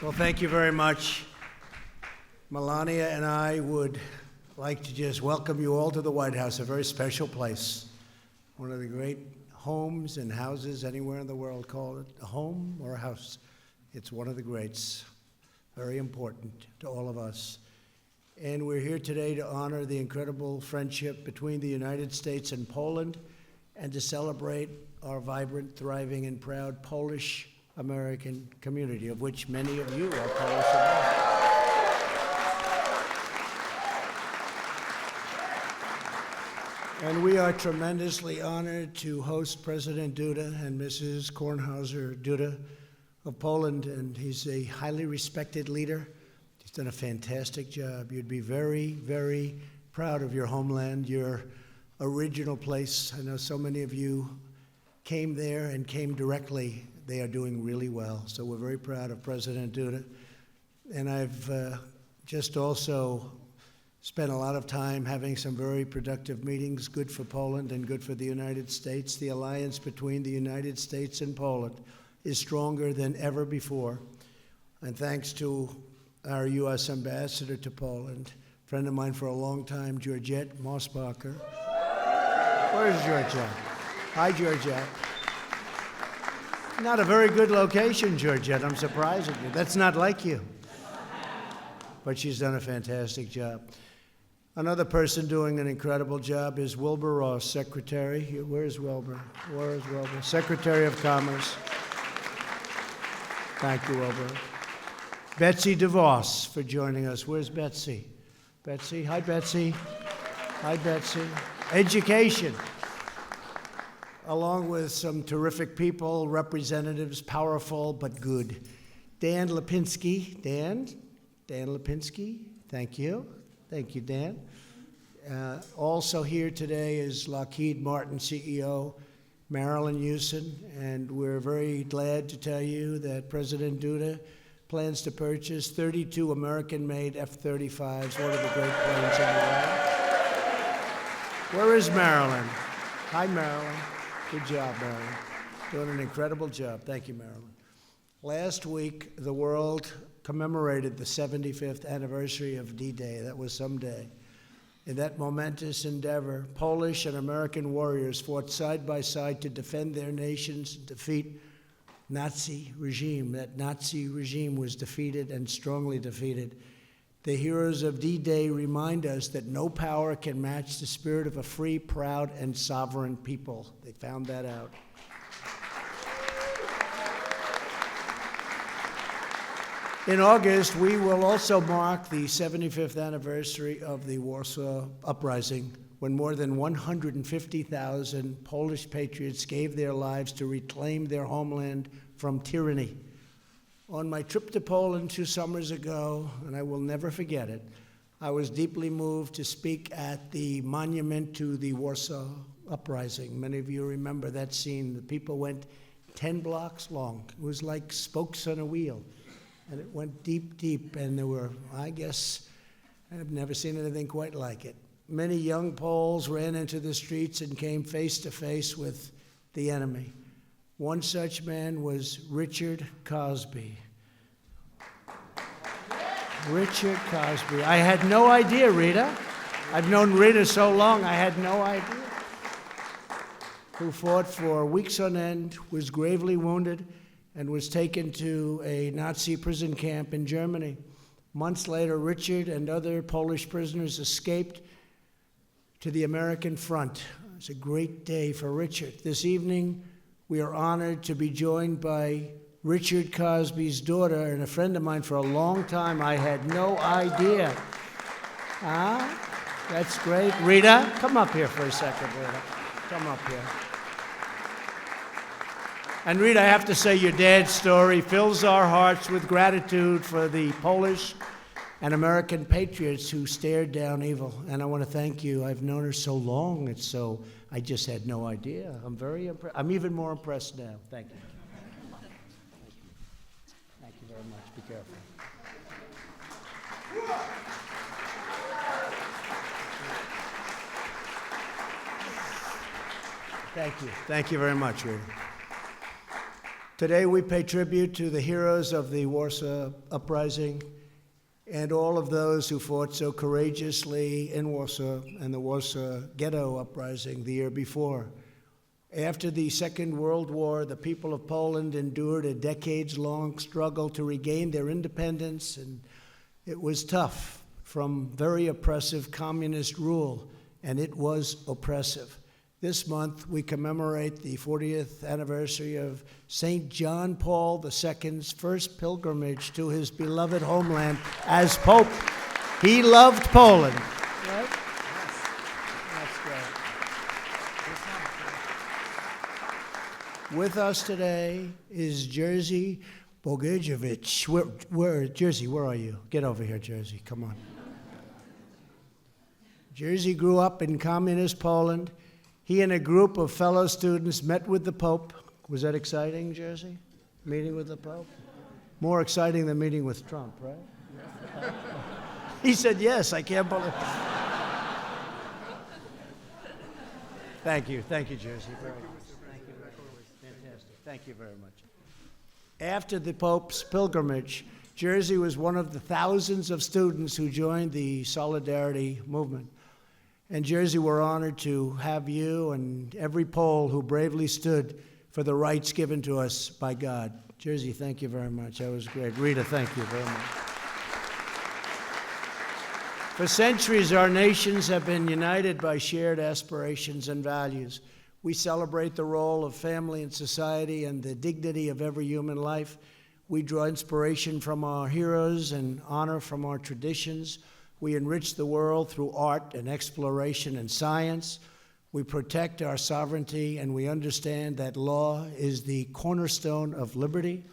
Well, thank you very much. Melania and I would like to just welcome you all to the White House, a very special place. One of the great homes and houses anywhere in the world. Call it a home or a house. It's one of the greats. Very important to all of us. And we're here today to honor the incredible friendship between the United States and Poland and to celebrate our vibrant, thriving, and proud Polish-American community, of which many of you are Polish-American. And we are tremendously honored to host President Duda and Mrs. Kornhauser Duda of Poland, and he's a highly respected leader. He's done a fantastic job. You'd be very, very proud of your homeland, your original place. I know so many of you came there and came directly. They are doing really well. So we're very proud of President Duda. And I've just also spent a lot of time having some very productive meetings, good for Poland and good for the United States. The alliance between the United States and Poland is stronger than ever before. And thanks to our U.S. ambassador to Poland, a friend of mine for a long time, Georgette Mosbacher. Where's Georgette? Hi, Georgette. Not a very good location, Georgette. I'm surprised at you. That's not like you. But she's done a fantastic job. Another person doing an incredible job is Wilbur Ross, Secretary. Where's Wilbur? Where's Wilbur? Secretary of Commerce. Thank you, Wilbur. Betsy DeVos for joining us. Where's Betsy? Betsy? Hi, Betsy. Hi, Betsy. Education. Along with some terrific people, representatives, powerful but good. Dan Lipinski. Dan Lipinski. Thank you. Thank you, Dan. Also here today is Lockheed Martin CEO, Marilyn Hewson, and we're very glad to tell you that President Duda plans to purchase 32 American-made F-35s, one of the great planes in the world. Where is Marilyn? Hi, Marilyn. Good job, Marilyn. Doing an incredible job. Thank you, Marilyn. Last week, the world commemorated the 75th anniversary of D-Day. That was some day. In that momentous endeavor, Polish and American warriors fought side by side to defend their nations and defeat Nazi regime. That Nazi regime was defeated and strongly defeated. The heroes of D-Day remind us that no power can match the spirit of a free, proud, and sovereign people. They found that out. In August, we will also mark the 75th anniversary of the Warsaw Uprising, when more than 150,000 Polish patriots gave their lives to reclaim their homeland from tyranny. On my trip to Poland 2 summers ago, and I will never forget it, I was deeply moved to speak at the monument to the Warsaw Uprising. Many of you remember that scene. The people went 10 blocks long. It was like spokes on a wheel. And it went deep, deep, and there were, I guess, I've never seen anything quite like it. Many young Poles ran into the streets and came face to face with the enemy. One such man was Richard Cosby. Richard Cosby. I had no idea, Rita. I've known Rita so long, I had no idea. Who fought for weeks on end, was gravely wounded, and was taken to a Nazi prison camp in Germany. Months later, Richard and other Polish prisoners escaped to the American front. It was a great day for Richard. This evening, we are honored to be joined by Richard Cosby's daughter and a friend of mine for a long time. I had no idea. That's great. Rita, come up here for a second, Rita. Come up here. And Rita, I have to say your dad's story fills our hearts with gratitude for the Polish and American patriots who stared down evil. And I want to thank you. I've known her so long, I just had no idea. I'm very impressed. I'm even more impressed now. Thank you. Thank you very much. Be careful. Thank you. Thank you very much, Rita. Today we pay tribute to the heroes of the Warsaw Uprising and all of those who fought so courageously in Warsaw and the Warsaw Ghetto Uprising the year before. After the Second World War, the people of Poland endured a decades-long struggle to regain their independence, and it was tough from very oppressive communist rule, and it was oppressive. This month, we commemorate the 40th anniversary of St. John Paul II's first pilgrimage to his beloved homeland as Pope. He loved Poland, right? Yes. That's great. With us today is Jerzy Bogusiewicz. Jerzy, where are you? Get over here, Jerzy, come on. Jerzy grew up in communist Poland. He and a group of fellow students met with the Pope. Was that exciting, Jerzy? Meeting with the Pope? More exciting than meeting with Trump, right? He said yes, I can't believe it. Thank you, Jerzy. Very nice. Thank you very much. Fantastic. Thank you very much. After the Pope's pilgrimage, Jerzy was one of the thousands of students who joined the Solidarity movement. And Jerzy, we're honored to have you and every Pole who bravely stood for the rights given to us by God. Jerzy, thank you very much. That was great. Rita, thank you very much. For centuries, our nations have been united by shared aspirations and values. We celebrate the role of family in society and the dignity of every human life. We draw inspiration from our heroes and honor from our traditions. We enrich the world through art and exploration and science. We protect our sovereignty, and we understand that law is the cornerstone of liberty.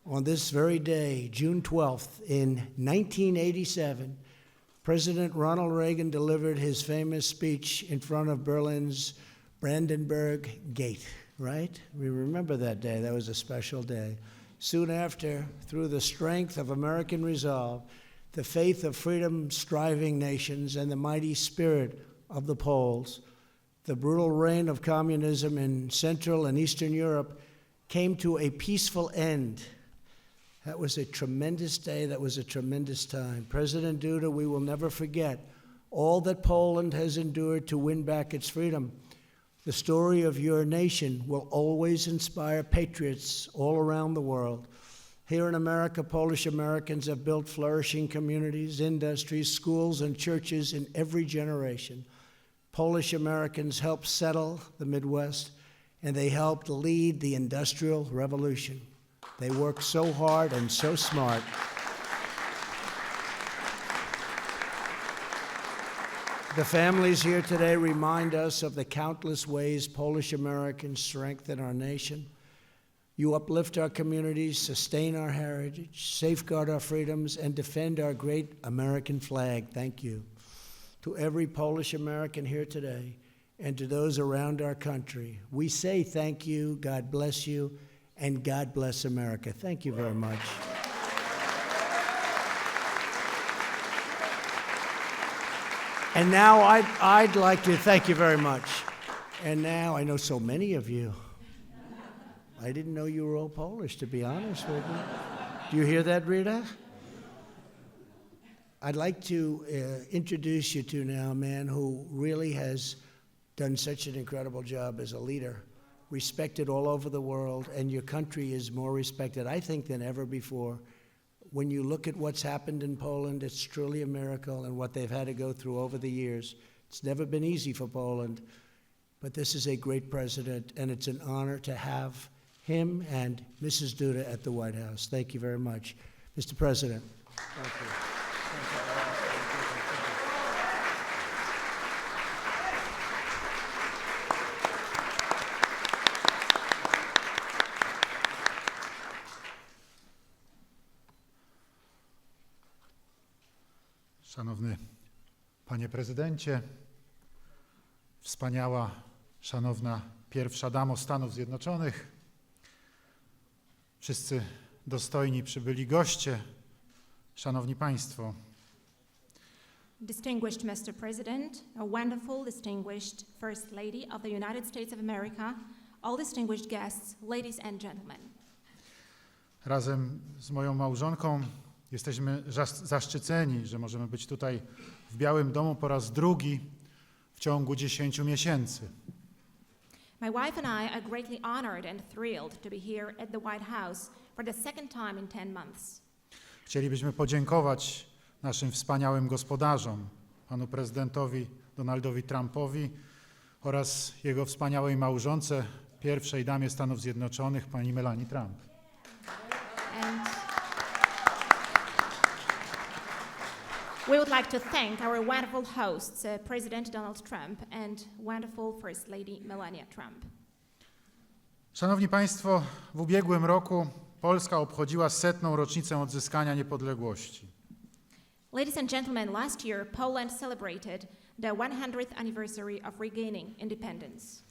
On this very day, June 12th, in 1987, President Ronald Reagan delivered his famous speech in front of Berlin's Brandenburg Gate, right? We remember that day. That was a special day. Soon after, through the strength of American resolve, the faith of freedom-striving nations, and the mighty spirit of the Poles, the brutal reign of communism in Central and Eastern Europe came to a peaceful end. That was a tremendous day. That was a tremendous time. President Duda, we will never forget all that Poland has endured to win back its freedom. The story of your nation will always inspire patriots all around the world. Here in America, Polish Americans have built flourishing communities, industries, schools, and churches in every generation. Polish Americans helped settle the Midwest, and they helped lead the Industrial Revolution. They worked so hard and so smart. The families here today remind us of the countless ways Polish Americans strengthen our nation. You uplift our communities, sustain our heritage, safeguard our freedoms, and defend our great American flag. Thank you. To every Polish American here today, and to those around our country, we say thank you, God bless you, and God bless America. Thank you very much. And now I'd like to thank you very much. And now I know so many of you. I didn't know you were all Polish, to be honest with you. Do you hear that, Rita? I'd like to introduce you to now a man who really has done such an incredible job as a leader, respected all over the world, and your country is more respected, I think, than ever before. When you look at what's happened in Poland, it's truly a miracle, and what they've had to go through over the years. It's never been easy for Poland, but this is a great president, and it's an honor to have him and Mrs. Duda at the White House. Thank you very much. Mr. President. Thank you. Szanowny Panie Prezydencie, wspaniała, szanowna pierwsza damo Stanów Zjednoczonych, wszyscy dostojni przybyli goście, szanowni Państwo. Distinguished Mr. President, a wonderful, distinguished First Lady of the United States of America, all distinguished guests, ladies and gentlemen. Razem z moją małżonką jesteśmy zaszczyceni, że możemy być tutaj w Białym Domu po raz drugi w ciągu 10 miesięcy. My wife and I are greatly honored and thrilled to be here at the White House for the second time in 10 months. Chcielibyśmy podziękować naszym wspaniałym gospodarzom, panu prezydentowi Donaldowi Trumpowi oraz jego wspaniałej małżonce, pierwszej damie Stanów Zjednoczonych, pani Melanie Trump. And we would like to thank our wonderful hosts, President Donald Trump and wonderful First Lady Melania Trump. Szanowni Państwo, w ubiegłym roku Polska obchodziła 100. rocznicę odzyskania niepodległości. Ladies and gentlemen, last year Poland celebrated the 100th anniversary of regaining independence.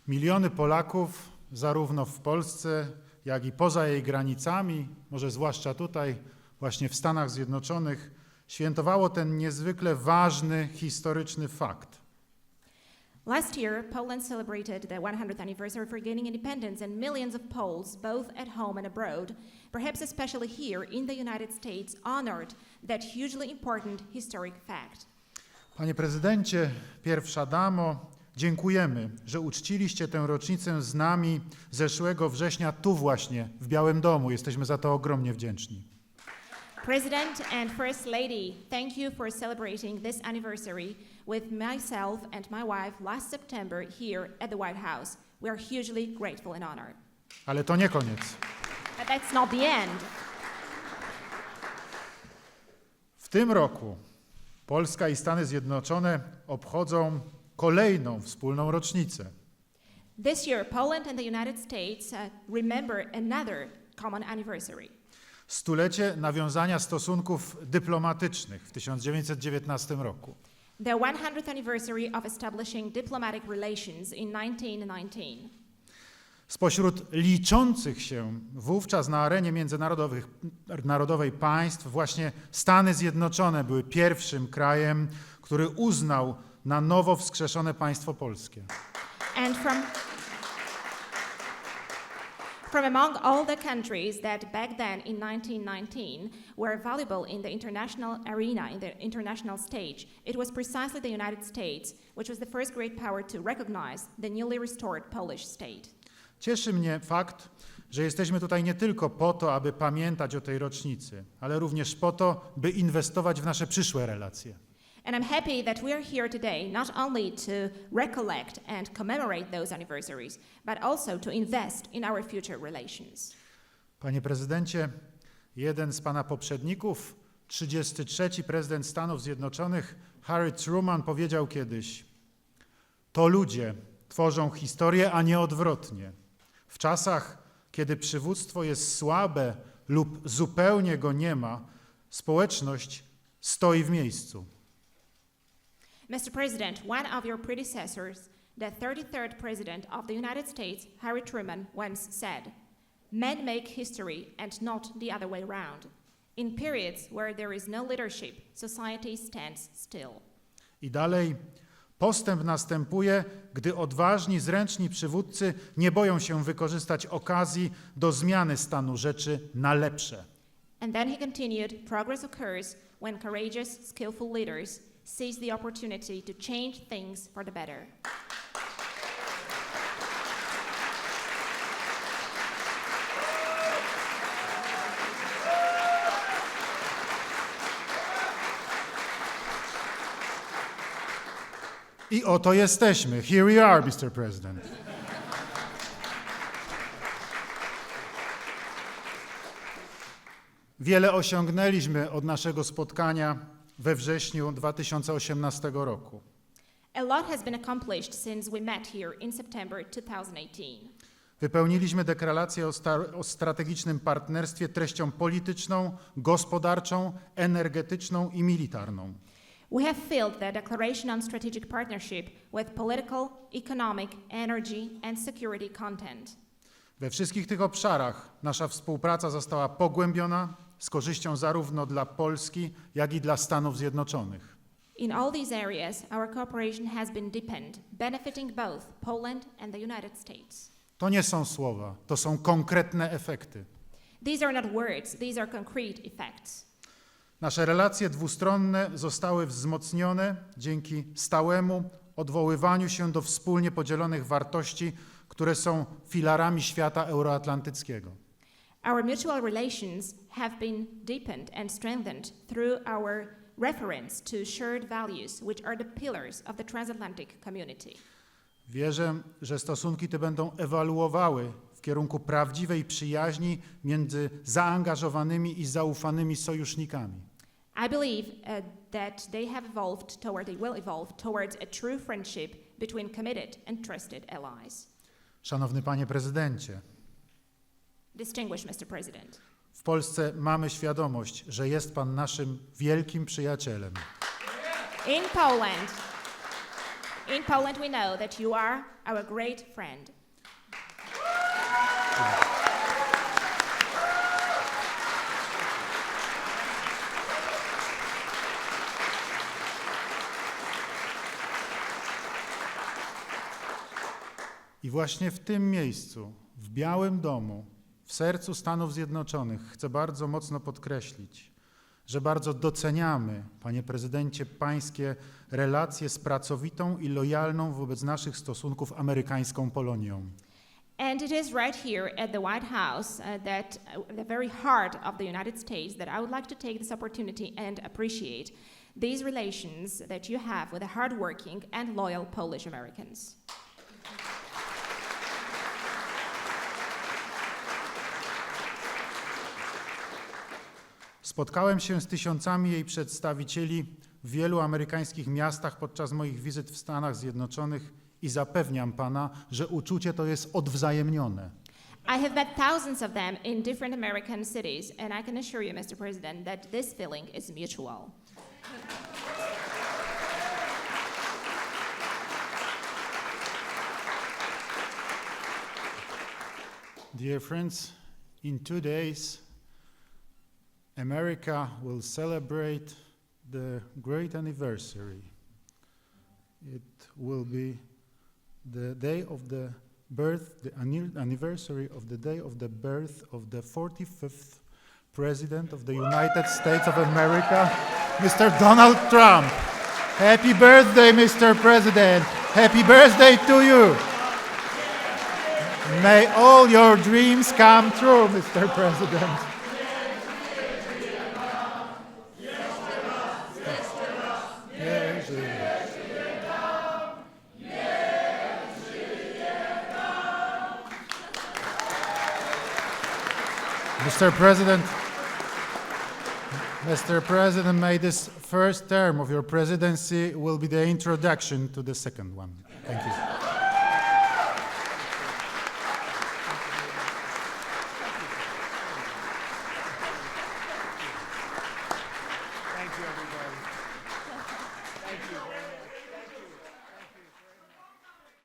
Miliony Polaków, zarówno w Polsce, jak i poza jej granicami, może zwłaszcza tutaj, właśnie w Stanach Zjednoczonych, świętowało ten niezwykle ważny, historyczny fakt. Last year, Poland celebrated the 100th anniversary of regaining independence, and millions of Poles, both at home and abroad, perhaps especially here in the United States, honored that hugely important historic fact. Panie prezydencie, pierwsza damo, dziękujemy, że uczciliście tę rocznicę z nami zeszłego września tu właśnie, w Białym Domu. Jesteśmy za to ogromnie wdzięczni. President and First Lady, thank you for celebrating this anniversary with myself and my wife last September here at the White House. We are hugely grateful and honored. Ale to nie koniec. But that's not the end. W tym roku Polska i Stany Zjednoczone obchodzą kolejną wspólną rocznicę. This year, Poland and the United States remember another common anniversary. Stulecie nawiązania stosunków dyplomatycznych w 1919 roku. The 100th anniversary of establishing diplomatic relations in 1919. Spośród liczących się wówczas na arenie międzynarodowej państw właśnie Stany Zjednoczone były pierwszym krajem, który uznał na nowo wskrzeszone państwo polskie. And from among all the countries that back then in 1919 were valuable in the international arena, in the international stage, it was precisely the United States which was the first great power to recognize the newly restored Polish state. Cieszy mnie fakt, że jesteśmy tutaj nie tylko po to, aby pamiętać o tej rocznicy, ale również po to, by inwestować w nasze przyszłe relacje. And I'm happy that we are here today not only to recollect and commemorate those anniversaries, but also to invest in our future relations. Panie prezydencie, jeden z pana poprzedników, 33. prezydent Stanów Zjednoczonych, Harry Truman, powiedział kiedyś: to ludzie tworzą historię, a nie odwrotnie. W czasach, kiedy przywództwo jest słabe lub zupełnie go nie ma, społeczność stoi w miejscu. Mr. President, one of your predecessors, the 33rd President of the United States, Harry Truman, once said, "Men make history and not the other way around. In periods where there is no leadership, society stands still." I dalej, postęp następuje, gdy odważni, zręczni przywódcy nie boją się wykorzystać okazji do zmiany stanu rzeczy na lepsze. And then he continued, progress occurs when courageous, skillful leaders seize the opportunity to change things for the better. I oto jesteśmy. Here we are, Mr. President. Wiele osiągnęliśmy od naszego spotkania we wrześniu 2018 roku. A lot has been accomplished since we met here in September 2018. Wypełniliśmy deklarację o strategicznym partnerstwie treścią polityczną, gospodarczą, energetyczną i militarną. We have filled the Declaration on Strategic Partnership with political, economic, energy, and security content. We wszystkich tych obszarach nasza współpraca została pogłębiona z korzyścią zarówno dla Polski, jak i dla Stanów Zjednoczonych. In all these areas, our cooperation has been deepened, benefiting both Poland and the United States. To nie są słowa, to są konkretne efekty. These are not words, these are concrete effects. Nasze relacje dwustronne zostały wzmocnione dzięki stałemu odwoływaniu się do wspólnie podzielonych wartości, które są filarami świata euroatlantyckiego. Our mutual relations have been deepened and strengthened through our reference to shared values, which are the pillars of the transatlantic community. Wierzę, że stosunki te będą ewoluowały w kierunku prawdziwej przyjaźni między zaangażowanymi i zaufanymi sojusznikami. I believe that they will evolve towards a true friendship between committed and trusted allies. Szanowny Panie Prezydencie, Distinguished Mr. President, w Polsce mamy świadomość, że jest Pan naszym wielkim przyjacielem. in Poland we know that you are our great friend. I właśnie w tym miejscu, w Białym Domu, w sercu Stanów Zjednoczonych chcę bardzo mocno podkreślić, że bardzo doceniamy, Panie Prezydencie, Pańskie relacje z pracowitą i lojalną wobec naszych stosunków amerykańską Polonią. And it is right here at the White House that the very heart of the United States that I would like to take this opportunity and appreciate these relations that you have with the hardworking and loyal Polish Americans. Spotkałem się z tysiącami jej przedstawicieli w wielu amerykańskich miastach podczas moich wizyt w Stanach Zjednoczonych i zapewniam Pana, że uczucie to jest odwzajemnione. I have met thousands of them in different American cities, and I can assure you, Mr. President, that this feeling is mutual. Dear friends, in 2 days, America will celebrate the great anniversary. It will be the day of the birth, the anniversary of the day of the birth of the 45th President of the United States of America, Mr. Donald Trump. Happy birthday, Mr. President. Happy birthday to you. May all your dreams come true, Mr. President. Mr. President, may this first term of your presidency will be the introduction to the second one. Thank you.